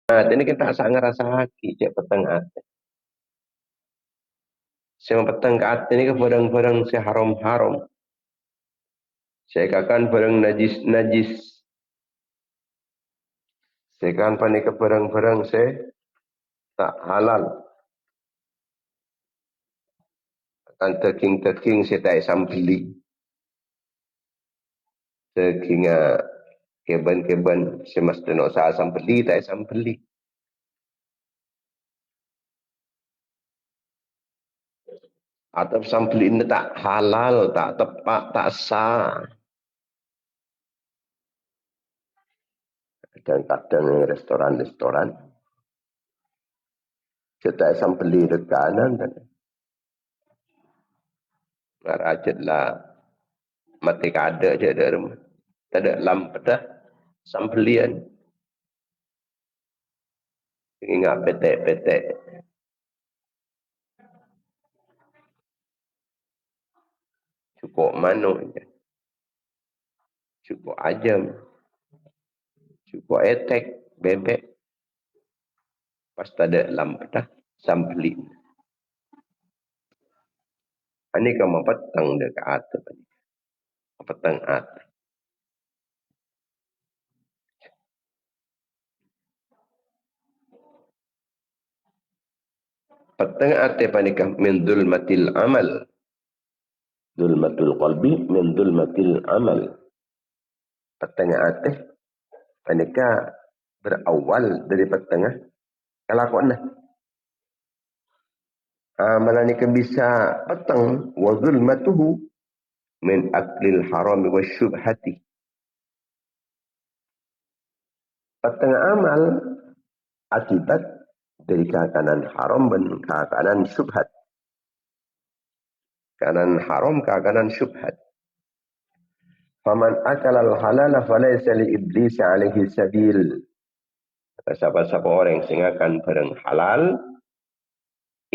Ini kita asa ngerasa haki cek petang ate. Saya petang ke ate ini ke barang-barang saya haram-haram. Saya kakan barang najis-najis. Saya kan panik ke barang-barang saya tak halal. Akan terking-terking saya tak sampeli. Terking keben-keben saya mesti nak saya sampeli tak sampeli. Atau sampeli ini tak halal, tak tepat, tak sah. Dan kadang restoran-restoran saya tak sampeli rekanan dan rajatlah mati kada je ada rumah. Tak ada lampu dah sampelian. Ingat petek-petek. Cukup manuk je. Cukup ajam. Cukup etek, bebek. Pas tak ada lampu dah sampelin. Ini kamu petang dekat atas. Petang atas. Petang atas panikah min dulmatil amal. Dulmatul qalbi min dulmatil amal. Petang atas panikah berawal dari petengah kelakuan. Amalan ni kan bisa petang wa zulmatuhu min aklil haram wa syubhati. Petang amal akibat dari keakanan haram dan keakanan syubhat. Keakanan haram, keakanan syubhat. Faman akala al-halala falaysa li iblis alaihi sabil. Siapa-siapa orang yang akan barang halal,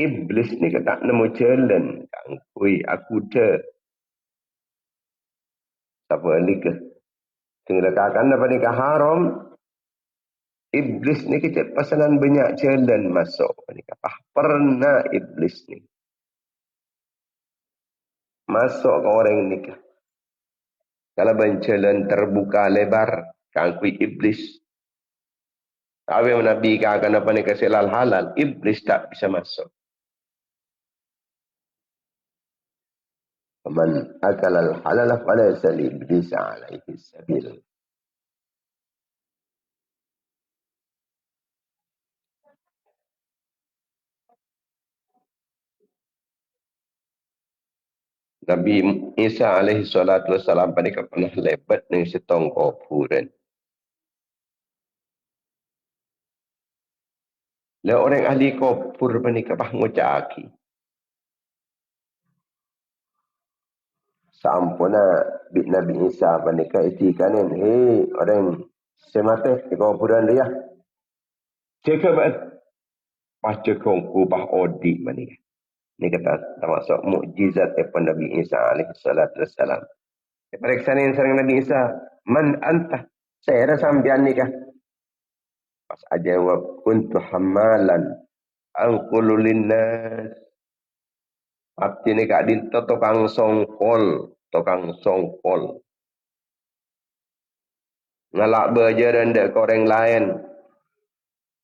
iblis ni tak nemu jalan. Kangkui aku dah. Siapa ni ke? Tinggal keakanan apa ni ke haram, iblis ni kita pasangan banyak jalan masuk. Pernah iblis ni masuk ke orang ni ke? Kalau jalan terbuka lebar, kangkui iblis. Tahu yang Nabi akan apa ni keselal halal, iblis tak bisa masuk. Man akal al halal falaysa li iblis alaihi sabil. Nabi Isa alaihi salatu wassalam pada pernah lebat dengan setong kuburan. Lah orang ahli kubur pada kapah ngucaki. Sampuna bit Nabi Isa pada kaitikan hei orang semate di kuburan dia. Cakap baca kongku bah odi mana. Ini kata termasuk mukjizat daripada Nabi Isa alaihi salatu wassalam. Periksa ni sareng Nabi Isa, man anta? Saya rasa sampean ni kah? Pas aja wa kuntu hamalan angkulu linnas. Abdi ni kak dinto tukang songkol, tukang songkol. Ngalak berjaran dek orang lain.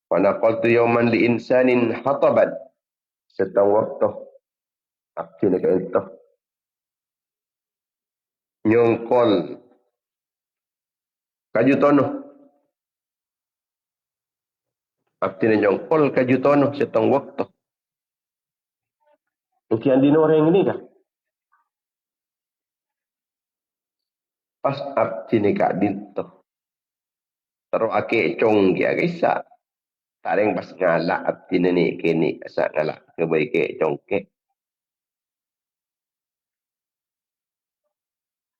Wana qultu yawman li insanin hataban. Setang waktu abdi ni kak dinto nyongkol kaju tono. Abdi ni nyongkol kaju tono setang waktu. Mungkin di orang ini kah? Pas abdi ni kak dinto. Terus ake cong dia kisah. Taring pas ngalak abdi ni kini asa ngalak kebaik congke.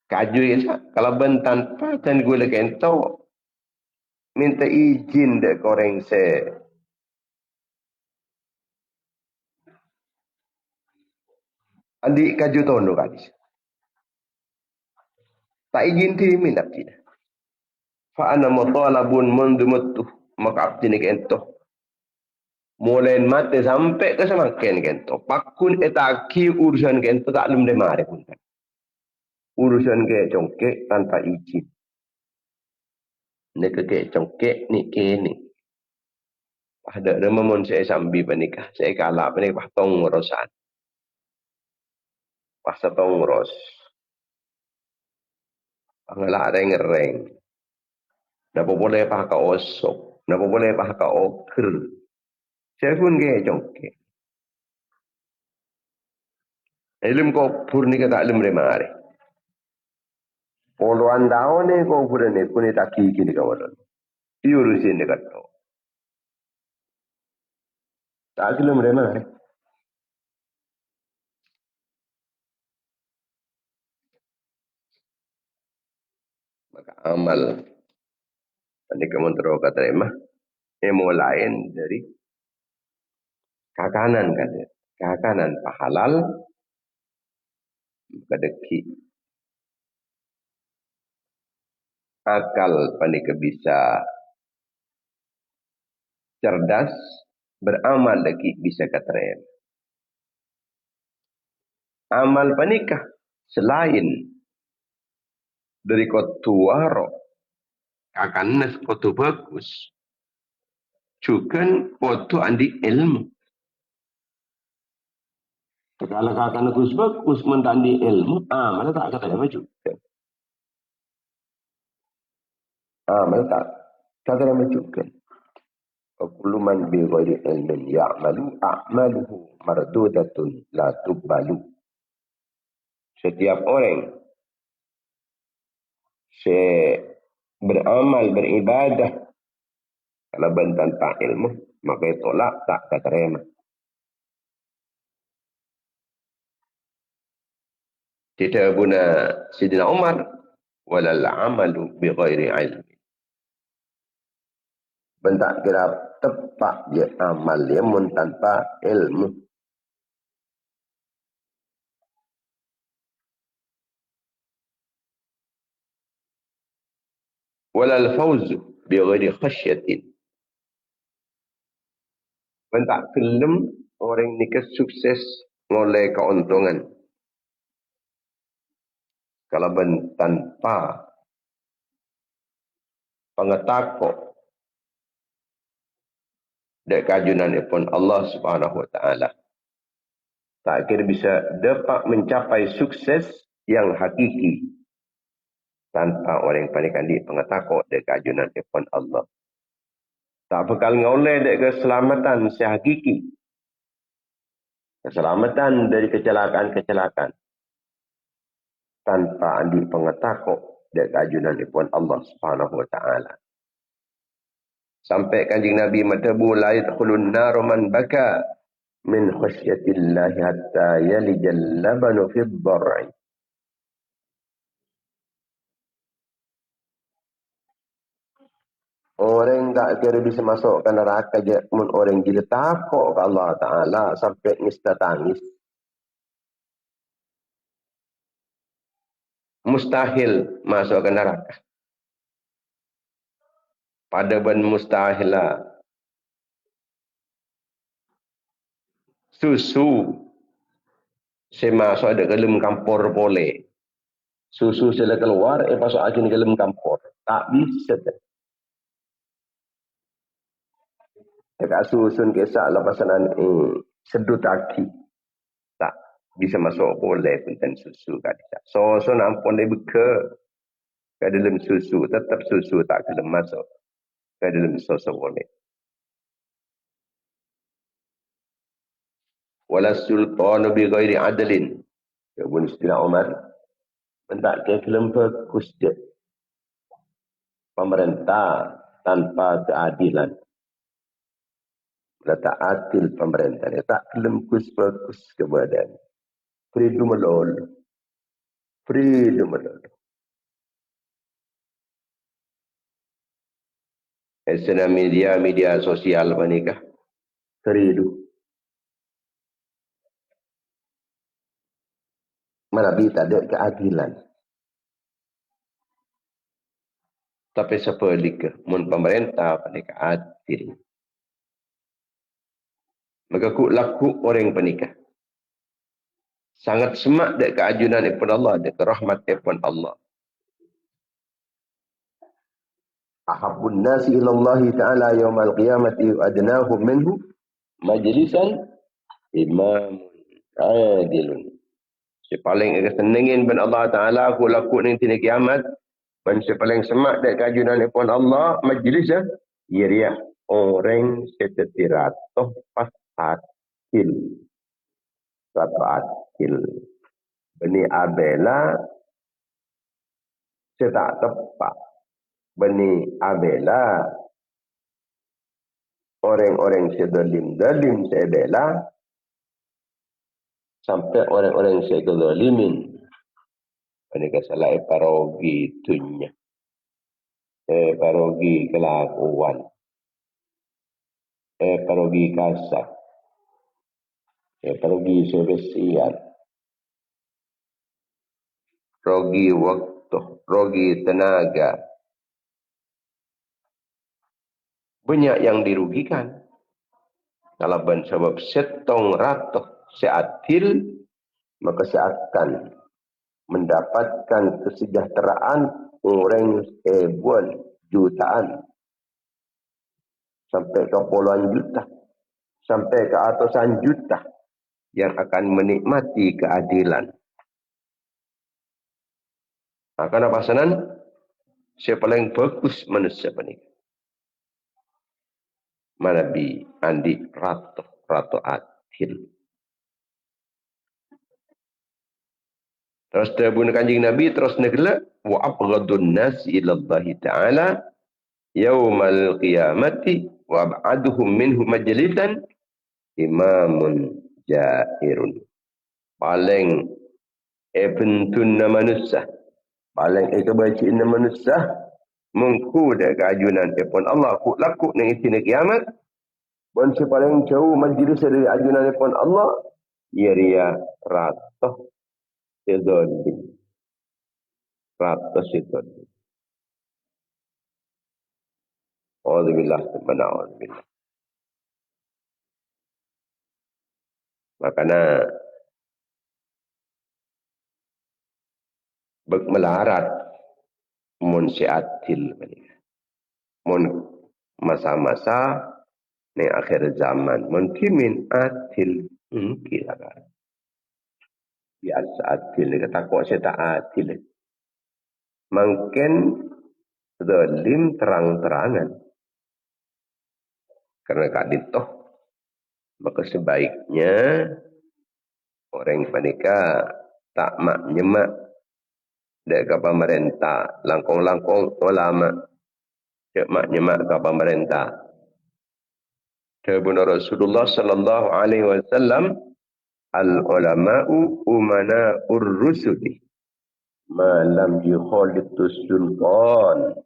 Kaju kisah. Kalau bentan paten gue lekento minta izin dek koreng se. Andi kaju tono kadis. Tak izin ti minta tidak. Fa ana mutalabun mundu maka abdi ni kento. Mulai mati sampai ke semakin kento. Pakun etaki urusan kento tak lem demare pun. Urusan ke congkek tanpa izin. Ni ke congkek ni ke ni. Ada rememon saya sambil menikah. Saya kalah menikah tong rosan. Pas tong ros. Pangalak reng-reng. Napa boleh pakai osok. Napa boleh pakai oker. Saya pun ke congkek. Ilmu kau purni kata ilmu remare. Poluan daun ni kau purni kuni tak kiki ni kawalan. Iurusin ni kata. Tak ilmu remare. Maka amal. Ini kementerian kata remah. Emo lain dari kakanan kata. Kakanan pahalal. Kadeki. Akal panika bisa cerdas. Beramal lagi bisa katrem. Amal panikah selain dari kotuaro kakanas kotu bagus juga kotu andi ilmu. Kalau kakanas bagus mendandi ilmu, amal tak kata apa juga. Amal tak kata apa juga. وكل من بغير علم يعمل أعماله مردودة لا تقبل. Setiap orang beramal, beribadah kalau tanpa ilmu maka tolak tak terima. Tidak guna Sidina Umar walal amalu bighairi ilm. Bentak kira tepat dia amal dia mun tanpa ilmu. Walal fawz bighairi khasyatin. Bentak kelem orang ni sukses ngoleh keuntungan. Kalau tanpa pengetakut dek kajunan pun Allah Subhanahu wa taala. Tak kira bisa dapat mencapai sukses yang hakiki tanpa orang panikan di pengetakut dek kajunan pun Allah. Tak bakal ngoleh dek keselamatan sehakiki. Keselamatan dari kecelakaan-kecelakaan tanpa andi pengetakut dek kajunan pun Allah Subhanahu wa taala. Sampai kanjeng Nabi matabu la yadkhulun nar man baka min khasyatillah hatta yalijal labanu fi dhar'i. Orang tak kira bisa masuk ke neraka je mun orang gila takut ke Allah Ta'ala sampai ngista tangis. Mustahil masuk ke neraka. Pada ben mustahil lah. Susu saya masuk ada kelem kampur boleh. Susu saya keluar, masuk aja ni kelem kampur. Tak bisa. Dekat susun kisah lepasan sedut aki. Tak bisa masuk boleh pun susu kadang. So nampun dia beka ke dalam susu. Tetap susu tak kelem masuk ke dalam susu boleh. Wala sultanu bi ghairi adlin. Kebun istilah Umar. Mentak ke kelem fokus dia. Pemerintah tanpa keadilan. Tak adil pemerintah. Dia tak kelem fokus kepada freedom alone. Freedom alone. Esena media sosial menikah. Freedom. Mana bisa ada keadilan. Tapi sepelika mun pemerintah panika adil. Maka ku laku orang penikah. Sangat semak dek keajunan ipun Allah, dek rahmat ipun Allah. Ahabbun nasi ilallahi ta'ala yawmal qiyamati adnahum minhu majlisan imamun adilun. Si paling senengin ben Allah Ta'ala aku laku ni tina kiamat. Ben si paling semak dek keajunan ipun Allah majlis ya. Ia orang setetiratoh pas adil. Satu adil. Beni abela setak tepat. Beni abela orang-orang sedalim-dalim sebela sampai orang-orang sedalimin. Beni kesalai parogi dunya. Parogi kelakuan. Parogi kasar. Parogi sebesian. Rogi waktu. Rogi tenaga. Banyak yang dirugikan. Kalau ben sebab setong ratoh seadil, maka seakan mendapatkan kesejahteraan orang ribuan jutaan sampai ke puluhan juta, sampai ke ratusan juta yang akan menikmati keadilan. Akan apa sanan? Saya paling bagus manusia penikah. Manabi andi ratu adil. Terus terbun kanjing Nabi terus negela wa abghadun nas ila Allah Ta'ala yaumal qiyamati wa ab'aduhum minhu majlisan imamun jairun. Paling bentun manusia, paling kebajikan manusia mengku dak keajunan pun Allah ku laku nang isi kiamat. Dan si paling jauh majlis dari ajunan pun Allah, ia ria ratoh sedolim. Ratoh sedolim. Alhamdulillah, subhanallah. Makanya melarat mun seadil. Mun masa-masa ni akhir zaman. Mungkin adil. Kira kan. Biasa adil. Kata kok saya tak adil. Mungkin zalim terang-terangan. Karena kaditoh. Maka sebaiknya orang panika tak mak nyemak dekat pemerintah. Langkong-langkong ulama. Tak mak nyemak ke pemerintah. Kebunan Rasulullah sallallahu alaihi wasallam al-ulama'u umana'ur rusuli ma lam yukhalitus sultan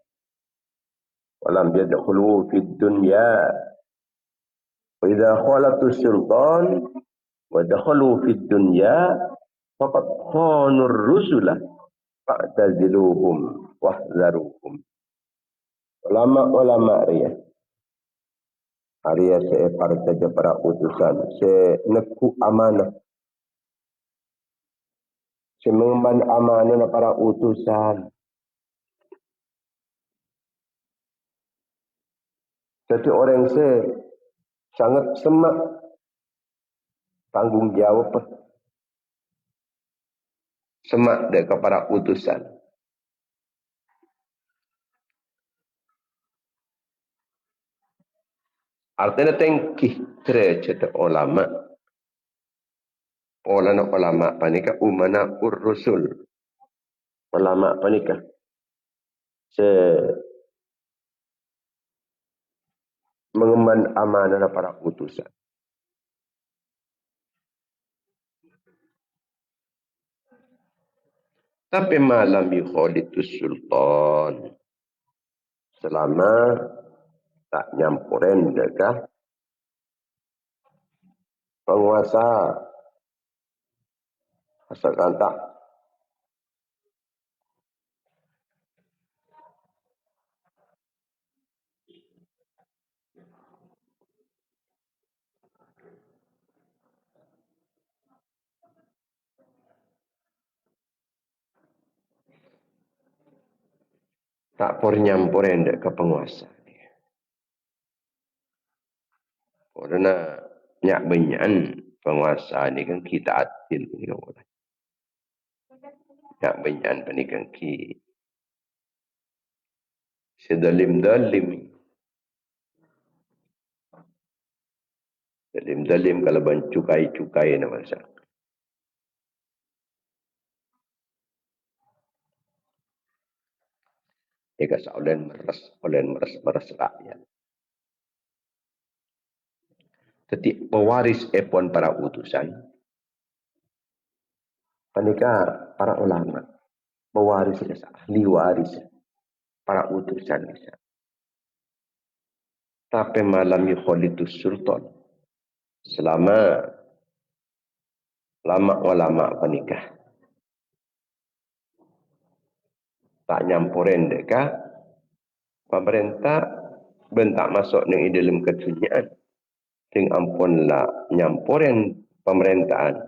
wa lam yadkhulu fid dunya wa idza khalatus sultan wa dakhalu fid dunya faqad khanur rusula fa'taziluhum wahzaruhum. Ulama-ulama riya Arya seepar saja para utusan. Seneku amanah. Semengemban amanah para utusan. Jadi orang sangat semak tanggung jawab. Semak dekat para utusan. Artinya tengkih cerita ulama. Ulama panika umana ur-rusul. Ulama panika. Mengemban amanah para utusan. Tapi malam yukhalitus sultan. Selama tak nyampurin dekat penguasa asalkan tak Tak por nyampur hendak ke penguasa. Karena nyak benyan penguasa ni kan kita adil ni orang. Nyak benyan penikan ki sedalim-dalim. Dalim-dalim kalau bancukai-cukai na masa. Dia kata olen meres rakyat. Ketika pewaris epon para utusan, panika para ulama, pewaris ahli waris para utusan. Tapi malam yukholitus sultan. Selama ulama panikah. Tak nyampurin deka, pemerintah bentak masuk dengan dalam kesunyaan. Ting ampunlah nyampurin pemerintahan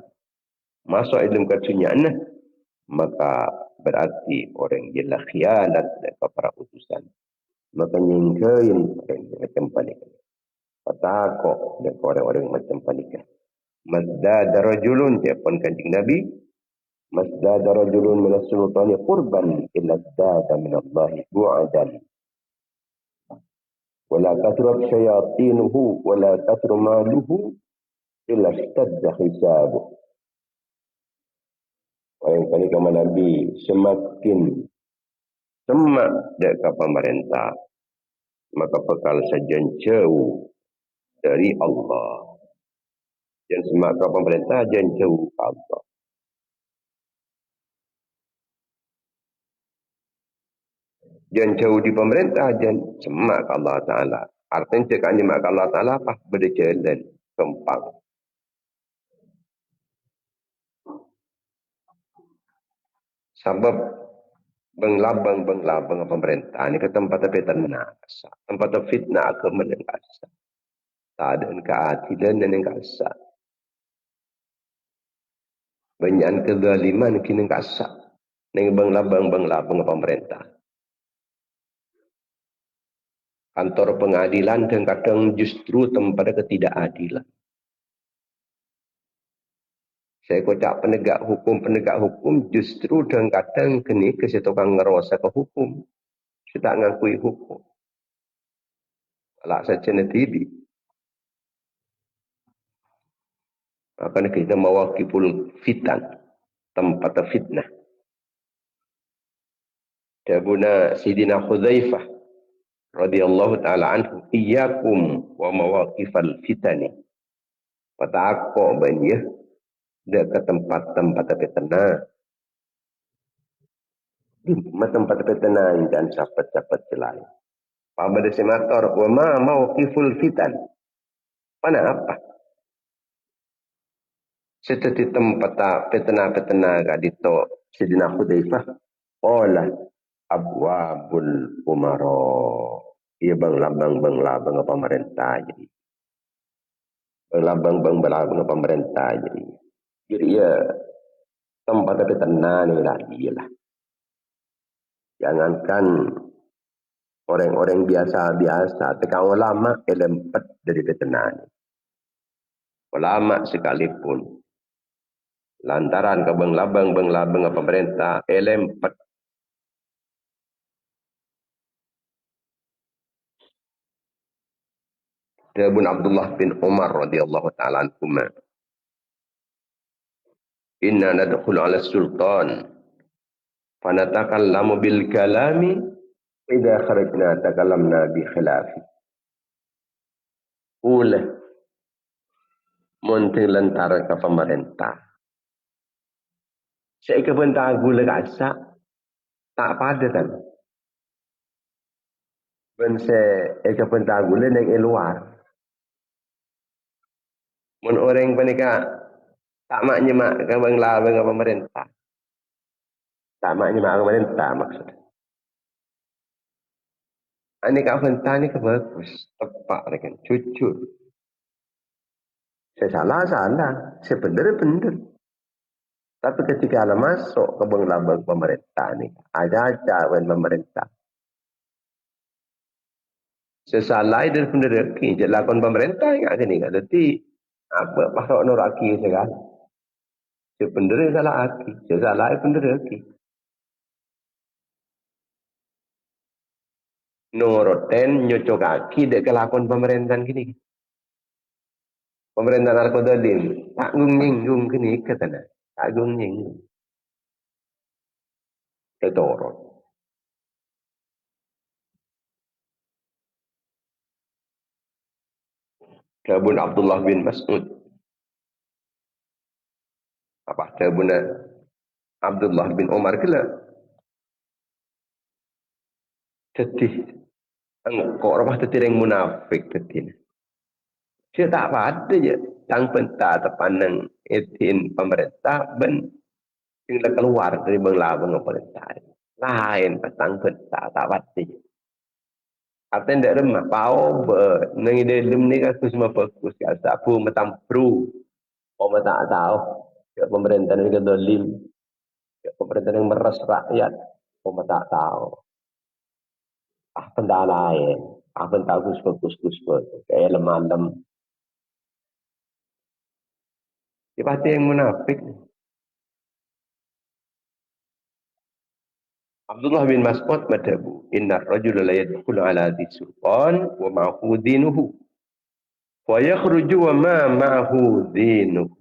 masuk dalam kesunyaan, maka berarti orang jelah khianat kepada para utusan. Maka nyingkain orang macam panikah. Patakok dan orang-orang macam panikah. Mazdada rajulun siapun kancing Nabi. Mazdada rajulun minas sultani qurban illa zdada minallahi bu'adan. Wala kathurat syayatinuhu wala kathru maluhu illa istadda hisabuh. Orang panikah Nabi semakin semak dekat pemerintah, maka bekal saja jauh dari Allah. Dan semak pemerintah jangan jauh Allah. Jangan jauh di pemerintah, jangan semak Allah Ta'ala. Artinya cakap nyemak Allah Ta'ala apa? Berjalan kempang. Sebab benglabang pemerintah ni ke tempat fitnah. Tempat fitnah ke menengasa. Tak ada keadilan dan nengasa. Banyak kezaliman kini nengasa. Neng benglabang pemerintah. Kantor pengadilan kadang justru tempat ketidakadilan. Saya kocak penegak hukum justru kadang kini kesetukang ngerosa ke hukum. Saya tak ngakui hukum. Alak saja TV. Akan kita mewakiful fitan. Tempat fitnah. Jabuna Sidina Khuzaifah radhiyallahu ta'ala anhu, iyyakum wa mawaqifal fitani. Patakok banyak ke tempat-tempat fitnah. Di tempat fitnah dan sahabat-sahabat celai. Pada semator wa ma mawaqiful fitan. Mana apa? Seperti tempat fitnah kadito Sidina Khuzaifah qala abwabul umara. Ia banglabang pemerintah jadi. Banglabang pemerintah jadi. Jadi ya tempat fitnah ni lagi lah. Jangankan orang-orang biasa, tekan ulama lempet dari fitnah ni. Ulama sekalipun lantaran ke banglabang pemerintah lempet. Ibn Abdullah bin Umar radhiyallahu ta'ala anhuma. Inna nadkhulu ala sultan fanatakallamu bil kalami idza kharajna takallamna bi khilafi. Oleh monte lantaran ke pemerintah. Saya ke pemerintah gula kasak tak pada kan. Ben saya ke pemerintah gula nang luar. Mun orang panika tak mak nyemak ke banglabang pemerintah. Tak mak nyemak pemerintah maksud. Ini kat pemerintah ni ke bagus. Tepat kan. Jujur. Saya salah. Saya benar. Tapi ketika masuk ke banglabang pemerintah ni. Aja-aja pemerintah. Sesalai dari pendereki. Jadi lakon pemerintah ingat sini. Jadi apa pasal noraki sekarang. Sebenarnya salah aki. Sesalai pendereki. Noroten nyocok kaki dek kelakon pemerintahan gini. Pemerintahan Al-Qadalim. Tak nyinggung gini katanya. Tak nyinggung. Ketorot. Kabun Abdullah bin Mas'ud. Apa? Kabun Abdullah bin Umar kila. Tetih. Kok orang tertireng munafik tetih. Dia tak apa ada je. Tang pentah terpandang etin pemerintah ben tinggal keluar dari bangla pemerintah. Lain petang pentah tak apa je. Apa yang tak remah pau ber nang dalam ni aku semua fokus ke sapu metampru. Orang tak tahu ke pemerintah ni kedolim. Ke pemerintah yang meras rakyat. Orang tak tahu. Apa tak lain. Apa tak fokus. Kayak lemah-lemah. Dia pasti yang munafik. Abdullah bin Mas'ud madabu. Inna rajula la yadkhulu ala di sultan wa ma'hu dinuhu. Wa yakhruju wa ma'hu dinuhu.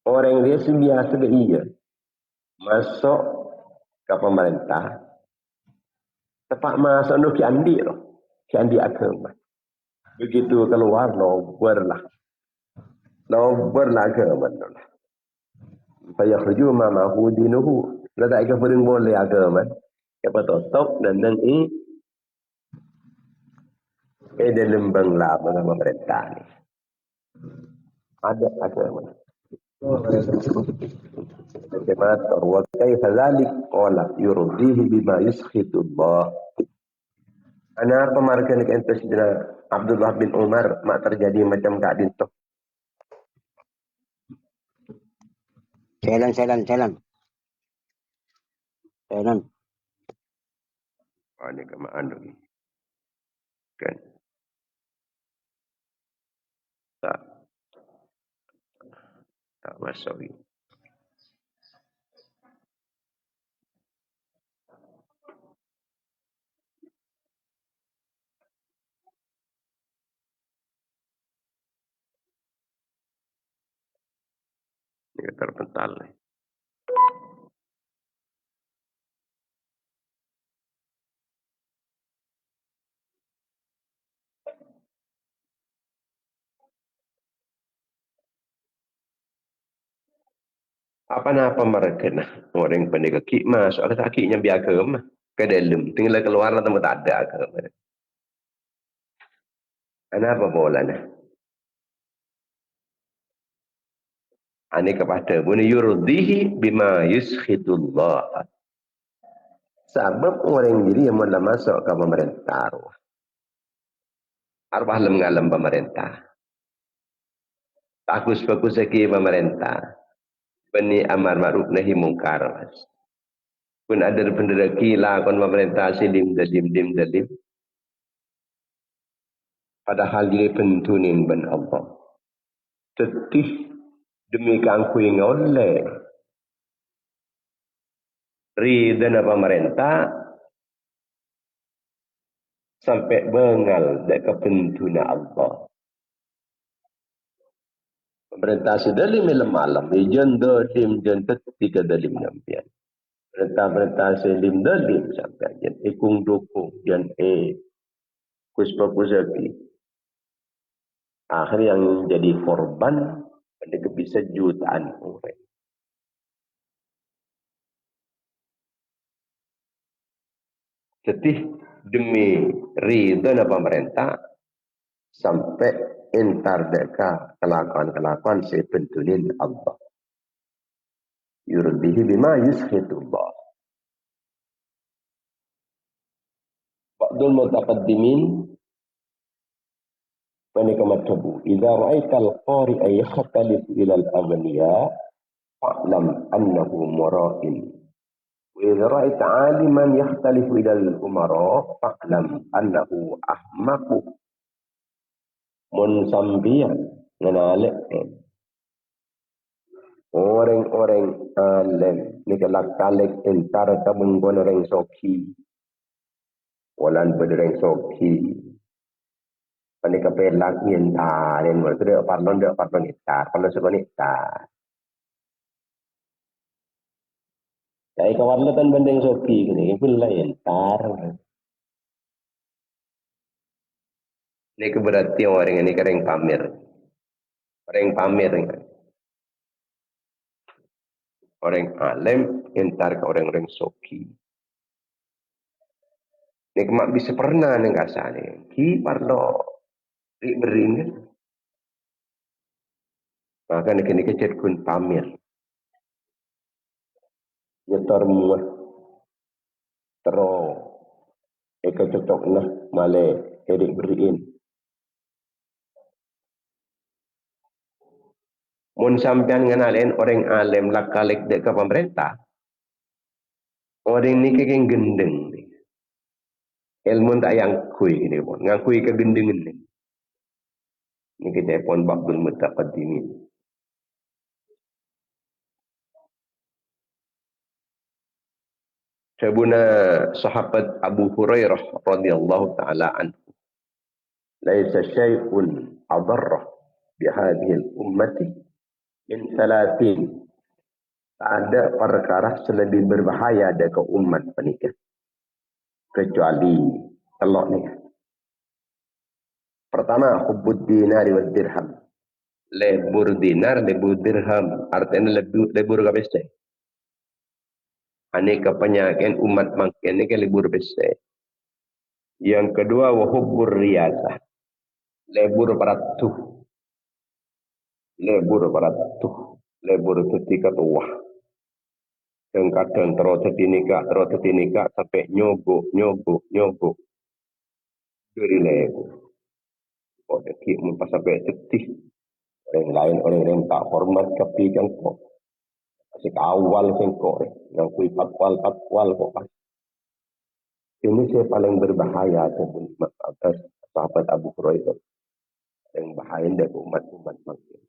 Orang dia biasa iya. Masuk ke pemerintah. Tepat masuk no kiandi loh. Kiandi agama. Begitu keluar nobarlah. Nobarlah agama. Fayakhruju ma ma'hu dinuhu. Letak ke pering boleh agama. Apa tutup dan ini dalam bangla pemerintah ni. Ada agama. Bagaimana wa kaifa dzalik qala yurdihi bima yuskhitu Allah. Ana pemarkan ente sidina Abdullah bin Umar mak terjadi macam keadaan tu. Jalan. Oh, ni kemaan lagi. Kan. Tak masuk ni. Ini terpental ni. Apa mereka nak orang pendek kaki masuk ke kakinya biar agama ke dalam tinggal keluar lah tempat tak ada agama. Kenapa bolanya? Ani kepada buni yurdihi bima yuskhitullah. Sebab orang diri yang mula masuk ke pemerintah. Arwah lemgalam pemerintah. Bagus-bagus lagi pemerintah. Bani amar ma'ruf nahi mungkar. Pun ada bendera kila kon pemerintah silim dalim. Padahal dia pentunin ben Allah. Tetih demi kangkui ngoleh. Ridana pemerintah sampai bengal dekat pentuna Allah. Pemerintah sedalim malam, ijan dalim jan ketika dalim nampian. Perintah selim dalim sampai jan ikung dukung jan kuspa pusaki. Akhir yang jadi korban ada bisa jutaan orang. Setih demi ridha pemerintah sampai entar deka kelakuan sepentunin Allah. Yurdihi bima yushitullah. Ba'dul mutaqaddimin mereka matabu. Idza ra'aita al-qari'a yakhtalifu ila al-aghniya fa'lam annahu mura'in وإذا رأيت عالما يختلف إلى الأمراء فاعلم أنه أحمق منصبيا menalik orang-orang alim ni kalau kalik entar tabung orang soki walan bereng soki pani kapelak entar dan bertemu parlon entar parlon sekolah entar Jadi kawan kan banding soki ni pula entar ni keberarti orang ini kering pamer orang pamer orang alim entar ke orang-orang soki ni kemak bisa pernah ni kasa ni ki parlo bering maka ni kini kecet kun pamer nyetor muah tero eka cocok nah male edik beriin mun sampean ngenalin orang alim lakalik dek ke pemerintah orang ni kegeng gendeng ni ilmu tak yang kui ni pun ngakui kegendengan ni ni kita pun babul mutaqaddimin Sabuna sahabat Abu Hurairah radhiyallahu taala anhu laisa syai'un adarrah bi hadhihi al-ummati min 30 tak ada perkara selebih berbahaya dekat umat penikah kecuali telok ni. Pertama hubbud dinari wad dirham. Lebur dinar, lebur dirham, artinya lebur kabeh. Ini kepenyakitan umat makin ini ke lebur besar. Yang kedua wahubbur riyasah. Lebur paratuh. Lebur paratuh. Lebur ketika tua. Kadang terus setinikah sampai nyogok. Dari lebur. Oh, dekik mempas sampai setih. Orang lain tak hormat tapi kan kok. Masih awal sengkok yang kui patwal kok. Ini saya paling berbahaya atas sahabat Abu Hurairah. Yang bahaya dari umat-umat makin.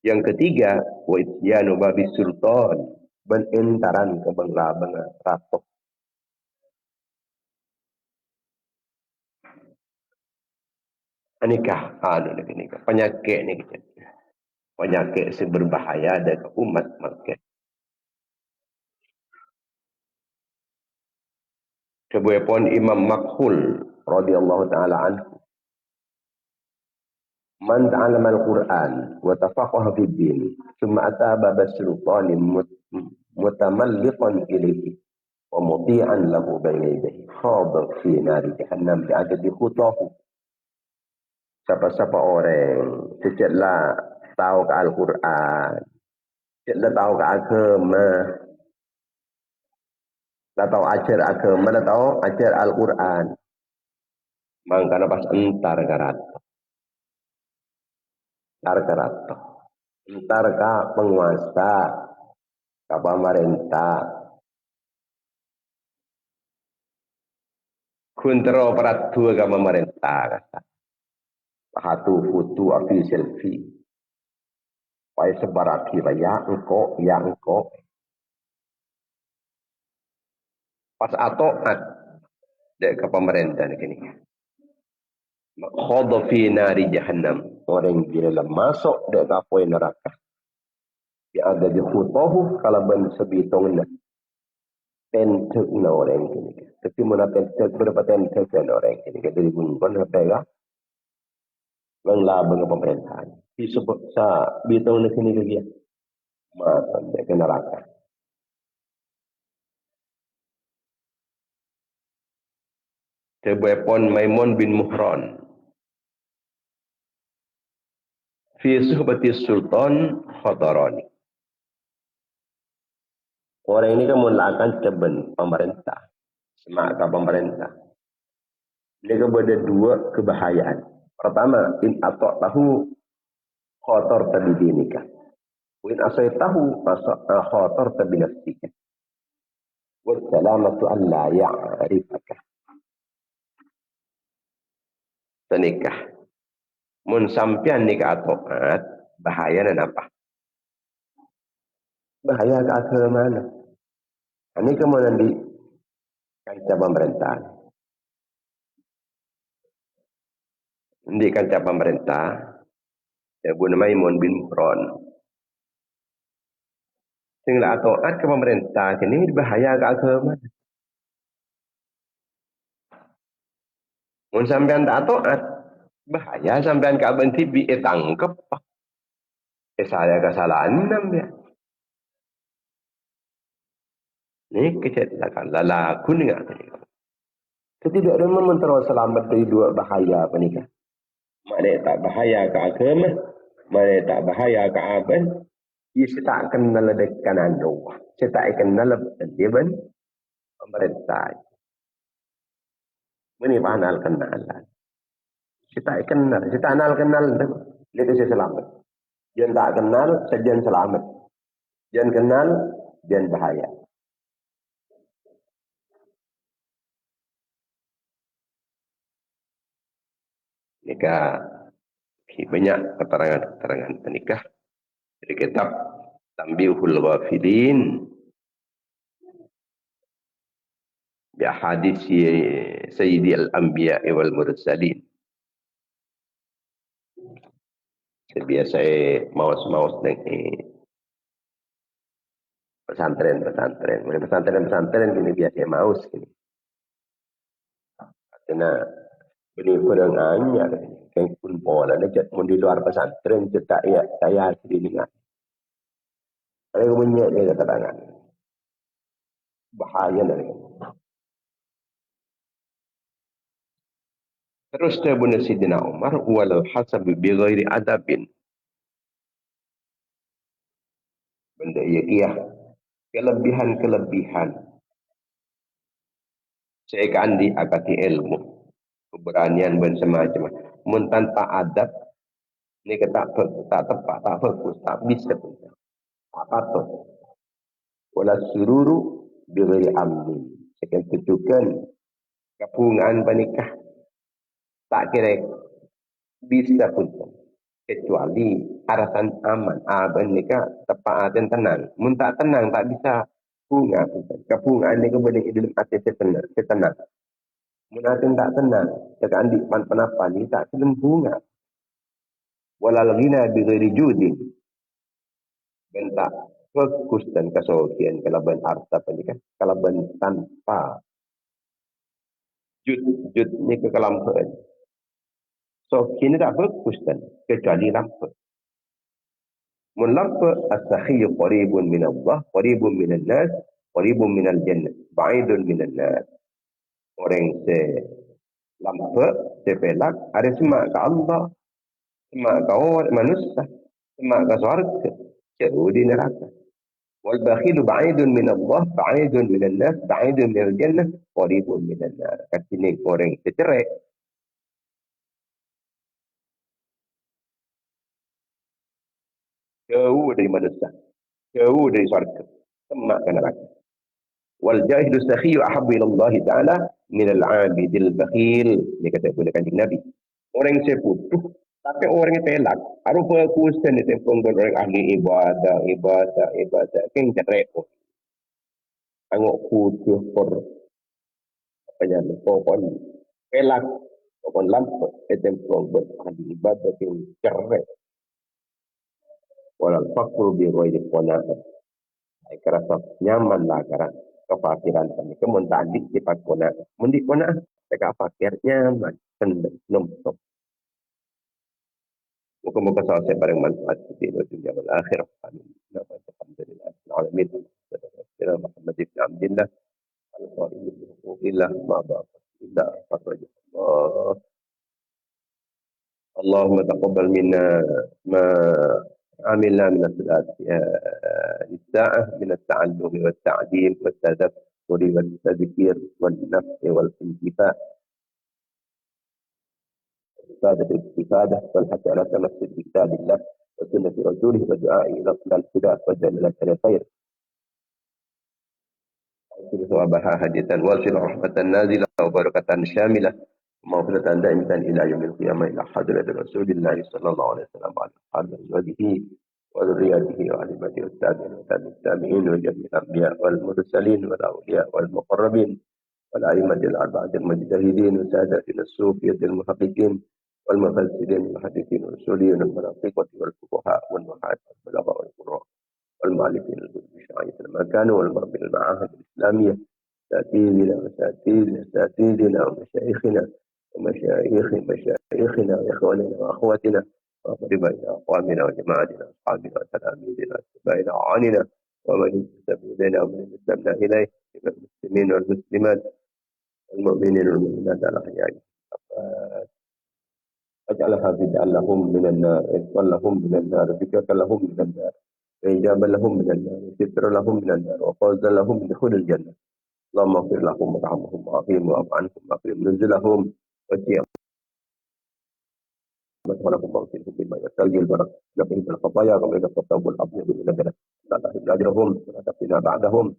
Yang ketiga, wa ityanu babi sultan, benentaran ke bangla ratok. Nikah, nikah. Penyakit ni kita. Penyakit seberbahaya dari umat makin. Kebuahan Imam Makhul radhiyallahu taala anhu. Man ta'allama al-Qur'an wa tafaqaha fi din, thumma ata bab as-sultan mutamalliqan ilayhi wa muti'an lahu bayna yadayhi khadha fi nar jahannam bi'adadi khutahu. Siapa-siapa orang sejatlah tahu ke Al-Quran, sejatlah tahu ke agama, dah tahu ajar agama, dah tahu ajar Al-Quran, maka pas entar karat. Entar ka penguasa, ka pemerintah. Kuntero peratu ka pemerintah kata. Satu foto api selfie. Pai sebaraki ya engkau. Pas atoat dek ke pemerintah ni. Khadha fi nari jahannam. Orang di dalam masuk dek kapoi neraka. Yang ada di khutahu kalau ben sebitong na. Tentek na orang ini. Tapi mana tentek berapa tentek na orang ini. Dari bungon pega. Langla dengan pemerintahan. Disebut sa bitong na sini lagi. Masuk dek ke neraka. Tebuepon Maimun bin Muhran. Fi suhbati sultan khatarani. Orang ini kan mulakan ceben pemerintah. Semak pemerintah. Ini kan ada dua kebahayaan. Pertama, in atok tahu khatar tabi dinika. In asai tahu khatar tabi nafsika. Wassalamatu an la ya'rifaka. Senikah. Mun sampian nikah taat, bahaya dan apa? Bahaya ke akhir mana? Ini kemudian di kancah pemerintah. Di kancah pemerintah, Abu Maimun bin Mihran. Sehingga taat ke pemerintah, ini bahaya ke akhir mana? Mun sampean tak taat, bahaya sampean ke abang tibi, tangkep. Saya kesalahan ya. Ini kecelakaan lalaku ni nggak tadi. Tidak ada mementera selamat dari dua bahaya apa nikah. Mana tak bahaya ke agama, mana tak bahaya ke abang. Ia tak kenal dekan anda. Saya tak kenal dia ben pemerintah. Ini panal kenalan. Saya tak kenal, saya tak kenal. Itu saya selamat. Jangan tak kenal, saja selamat. Jangan kenal, jangan bahaya. Nikah banyak keterangan-keterangan menikah dari kitab Tanbihul Ghafilin bi hadis Sayyidi al-Anbiya wal Mursalin. Biasa maus pesantren gini biasa maus gini. Karena beri perangannya kan pun pola dekat mun di luar pesantren cetak ya saya sendiri dengar. Ada banyak dia keterangan. Bahaya dari ini. Terus Ibnu Sidina Umar walau hasab bi ghairi adabin. Benda ia kelebihan saya kan di akati ilmu keberanian dan semacam mun tanpa adab ni tak tepat tak fokus tak bisa pun tak patut wala sururu bi ghairi amni sekan tujukan kepungan panikah tak kira bisa pun kecuali arasan aman aban nikah tepat dan tenang mun tak tenang tak bisa bunga kepungan ni keboleh dalam hati setenang mun hati tak tenang cakap andik pan-panapa ni tak film bunga walal ghina bi ghairi judin dan tak fokus dan kesokian kalaban harta pendidikan kalaban tanpa jud ni kekelampaan so kini tak fokus dan kecuali lampu mun lampu as-sakhiy qaribun min Allah qaribun min an-nas qaribun min al-jannah ba'idun min an-nas orang se lampu sepelak ada semak ke Allah semak ke orang manusia semak ke surga jauh di neraka wal bakhilu ba'idun min Allah ba'idun min an-nas ba'idun min al-jannah qaribun min an-nar katine orang secerai jauh dari manusia jauh dari surga semak ke neraka wal jahilu sakhiyu ahabbu ila Allah taala min al-'abidil bakhil dia kata gunakan Nabi orang seputuh tapi orang yang pelak aru fokus dan itu orang ahli ibadah kan cerai tengok kutuh por apa yang pokon pelak pokon lampu itu orang ahli ibadah yang cerai walal faqru bi ghairi qanaah ai kerasa nyaman lah kerana kefakiran kami kemun tadi sifat qanaah mun di qanaah dekat fakir nyaman senang numpuk. Muka-muka selesai barang manfaat di dunia dan akhirat. Amin. Alhamdulillah. Alamin. Sayyidina Muhammad ibn Abdullah al-Qa'im bi huquqillah ma ba'a illa faraj Allah. Allahumma taqabbal minna ma عملنا من الصلاة الساعة من التعلم والتعليم والتذكر والتذكير والنفع والانتفاع الاستفادة والحث على تمسك بكتاب الله وسنة رسوله والدعاء إلى الهدى وجعل لك الخير. ثوابها هدية واصلة رحمة نازلة وبركة شاملة ومغفرة دائمة إلى يوم القيامة إلى حضرة رسول الله صلى الله عليه وسلم وعلى أصحابه وأزواجه وذرياته وأئمته والتابعين وتابع التابعين وجميع الأنبياء والمرسلين والأولياء والمقربين والأئمة الأربعة المجتهدين وسادتنا الصوفية المحققين والمفسرين المحدثين والأصوليين والمناطق والفقهاء والنحاة والبلغاء والقراء والمؤلفين بالشرعية المكان والمربين المعاهد الإسلامية أساتذتنا ومشايخنا مشايخنا وإخواننا وأخواتنا وأقربائنا وأقوامنا وجماعتنا وأصحابنا وتلاميذنا وأتباعنا وأعواننا ومن انتسب إلينا ومن انتسبنا إليه من المسلمين والمسلمات والمؤمنين والمؤمنات الأحياء اجعلها بدعا لهم من النار عتقا لهم من النار ذكرا لهم من النار وإجابا لهم من النار وسترا لهم من النار وفوزا لهم بدخول الجنة اللهم اغفر لهم وارحمهم وعافهم واعف عنهم واكرم نزلهم وسع مدخلهم واغسلهم بما يستلجي البرد نقهم بالخطايا كما ينقى الثوب الابيض من الدنس لا تحرم اجرهم ولا تفتنا بعدهم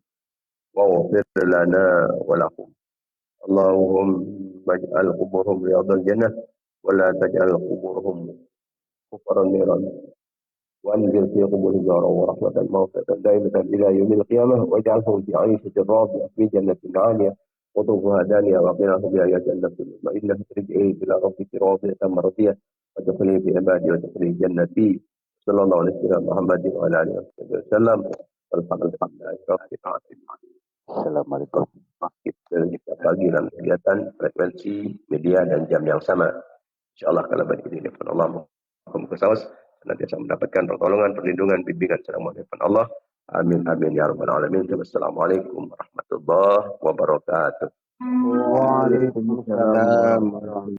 واغفر لنا ولهم اللهم اجعل قبورهم رياض الجنة ولا تجعل قبورهم كفر النيران وانزل في قبورهم نارا ورحمة موتة دائمة إلى يوم القيامة واجعلهم في عيشة راضية في جنة عالية قطوفها دانية وقناهم بها يا جنة المطمئنة ترجعي إلى ربك راضية مرضية وادخلي في عبادي وادخلي جنتي صلى الله عليه وسلم محمد وعلى آله وصحبه وسلم والحمد لله رب العالمين. Assalamualaikum. Kita bagi dalam kegiatan frekuensi media dan jam yang sama. InsyaAllah kalau berikan oleh Allah muka sawas senantiasa mendapatkan pertolongan, perlindungan, bimbingan serta mohon Allah. Amin amin ya rabbal alamin. Wassalamualaikum warahmatullahi wabarakatuh. Waalaikumsalam warahmatullahi wabarakatuh.